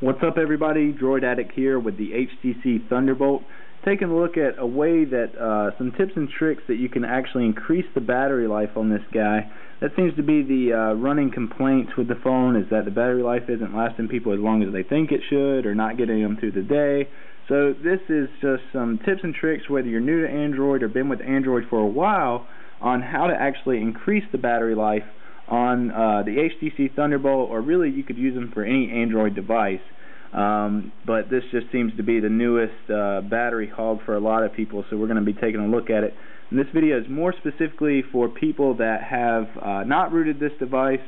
What's up everybody, DroidAttic here with the HTC Thunderbolt, taking a look at a way that some tips and tricks that you can actually increase the battery life on this guy. That seems to be the running complaints with the phone, is that the battery life isn't lasting people as long as they think it should, or not getting them through the day. So this is just some tips and tricks, whether you're new to Android or been with Android for a while, on how to actually increase the battery life on the HTC Thunderbolt, or really you could use them for any Android device. But this just seems to be the newest battery hog for a lot of people, so we're going to be taking a look at it. And this video is more specifically for people that have not rooted this device,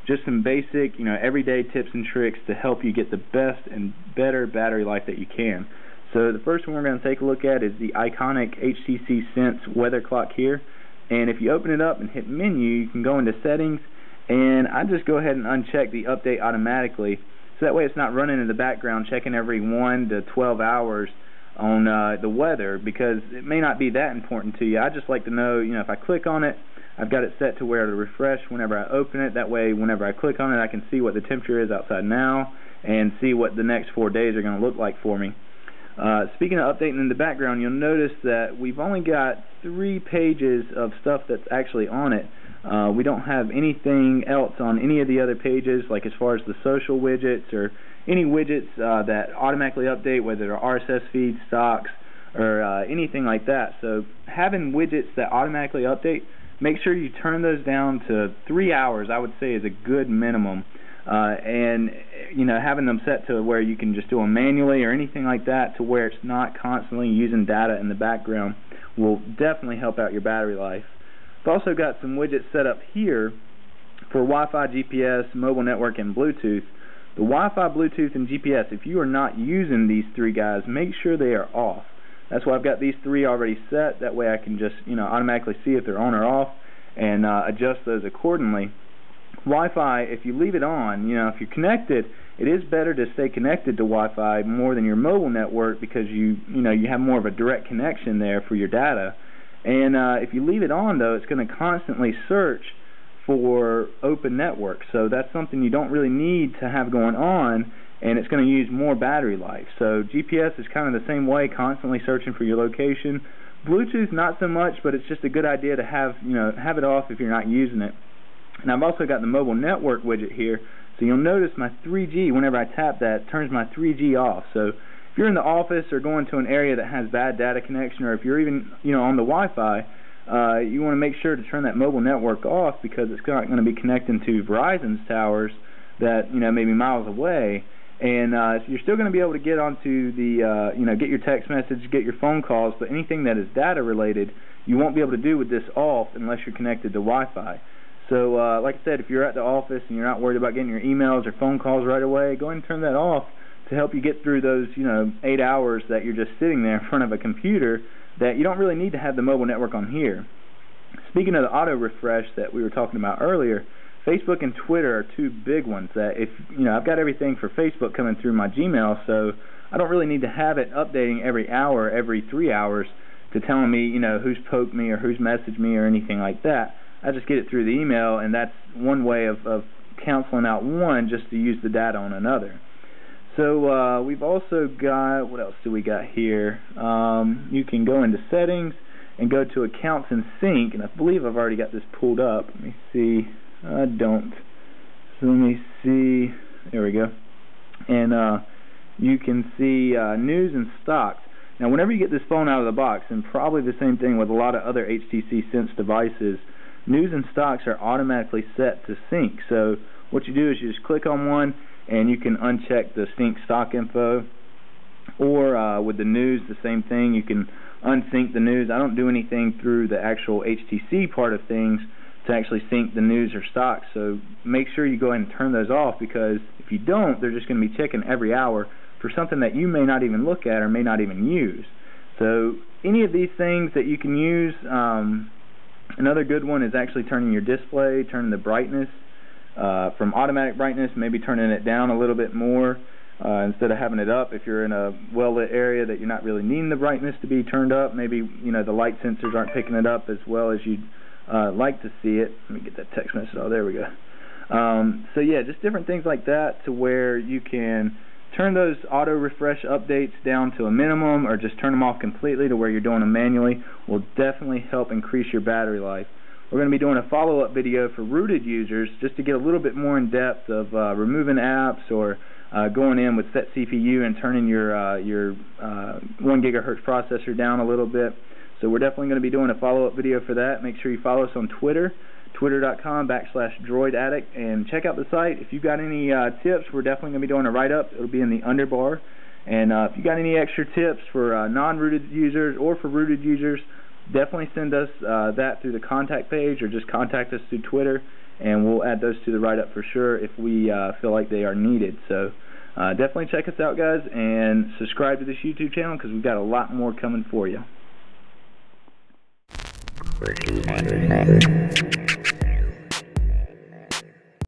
just some basic, everyday tips and tricks to help you get the best and better battery life that you can. So the first one we're going to take a look at is the iconic HTC Sense weather clock here. And if you open it up and hit menu, you can go into settings, and I just go ahead and uncheck the update automatically, so that way it's not running in the background checking every 1 to 12 hours on the weather, because it may not be that important to you. I just like to know, if I click on it, I've got it set to where to refresh whenever I open it. That way whenever I click on it, I can see what the temperature is outside now and see what the next 4 days are going to look like for me. Speaking of updating in the background, you'll notice that we've only got 3 pages of stuff that's actually on it. We don't have anything else on any of the other pages, like as far as the social widgets or any widgets that automatically update, whether they're RSS feeds, stocks, or anything like that. So having widgets that automatically update, make sure you turn those down to 3 hours, I would say, is a good minimum. And having them set to where you can just do them manually or anything like that, to where it's not constantly using data in the background, will definitely help out your battery life. I've also got some widgets set up here for Wi-Fi, GPS, mobile network, and Bluetooth. The Wi-Fi, Bluetooth, and GPS, if you are not using these 3 guys, make sure they are off. That's why I've got these 3 already set. That way I can just automatically see if they're on or off and adjust those accordingly. Wi-Fi, if you leave it on, if you're connected, it is better to stay connected to Wi-Fi more than your mobile network, because you have more of a direct connection there for your data. And if you leave it on, though, it's going to constantly search for open networks. So that's something you don't really need to have going on, and it's going to use more battery life. So GPS is kind of the same way, constantly searching for your location. Bluetooth, not so much, but it's just a good idea to have it off if you're not using it. And I've also got the mobile network widget here, so you'll notice my 3G, whenever I tap that, turns my 3G off. So if you're in the office or going to an area that has bad data connection, or if you're even on the Wi-Fi, you want to make sure to turn that mobile network off, because it's not going to be connecting to Verizon's towers that maybe miles away. And so you're still going to be able to get onto the get your text message, get your phone calls, but anything that is data related, you won't be able to do with this off unless you're connected to Wi-Fi. So like I said, if you're at the office and you're not worried about getting your emails or phone calls right away, go ahead and turn that off to help you get through those 8 hours that you're just sitting there in front of a computer, that you don't really need to have the mobile network on here. Speaking of the auto refresh that we were talking about earlier, Facebook and Twitter are 2 big ones that, if I've got everything for Facebook coming through my Gmail, so I don't really need to have it updating every hour, every 3 hours, to telling me who's poked me or who's messaged me or anything like that. I just get it through the email, and that's one way of canceling out one just to use the data on another. So we've also got, what else do we got here? You can go into settings and go to accounts and sync, and I believe I've already got this pulled up. Let me see. I don't. So let me see. There we go. And you can see news and stocks. Now whenever you get this phone out of the box, and probably the same thing with a lot of other HTC Sense devices, news and stocks are automatically set to sync. So what you do is you just click on one, and you can uncheck the sync stock info. Or with the news, the same thing. You can unsync the news. I don't do anything through the actual HTC part of things to actually sync the news or stocks. So make sure you go ahead and turn those off, because if you don't, they're just going to be checking every hour for something that you may not even look at or may not even use. So any of these things that you can use. Another good one is actually turning your display, turning the brightness from automatic brightness, maybe turning it down a little bit more instead of having it up. If you're in a well-lit area that you're not really needing the brightness to be turned up, maybe the light sensors aren't picking it up as well as you'd like to see it. Let me get that text message. Oh, there we go. So yeah, just different things like that to where you can turn those auto refresh updates down to a minimum, or just turn them off completely to where you're doing them manually. Will definitely help increase your battery life. We're going to be doing a follow-up video for rooted users just to get a little bit more in depth of removing apps, or going in with set CPU and turning your 1 gigahertz processor down a little bit. So we're definitely going to be doing a follow-up video for that. Make sure you follow us on Twitter, twitter.com/DroidAttic, and check out the site. If you've got any tips, we're definitely going to be doing a write-up. It'll be in the underbar. And if you got any extra tips for non-rooted users or for rooted users, definitely send us that through the contact page, or just contact us through Twitter, and we'll add those to the write-up for sure if we feel like they are needed. So definitely check us out, guys, and subscribe to this YouTube channel, because we've got a lot more coming for you.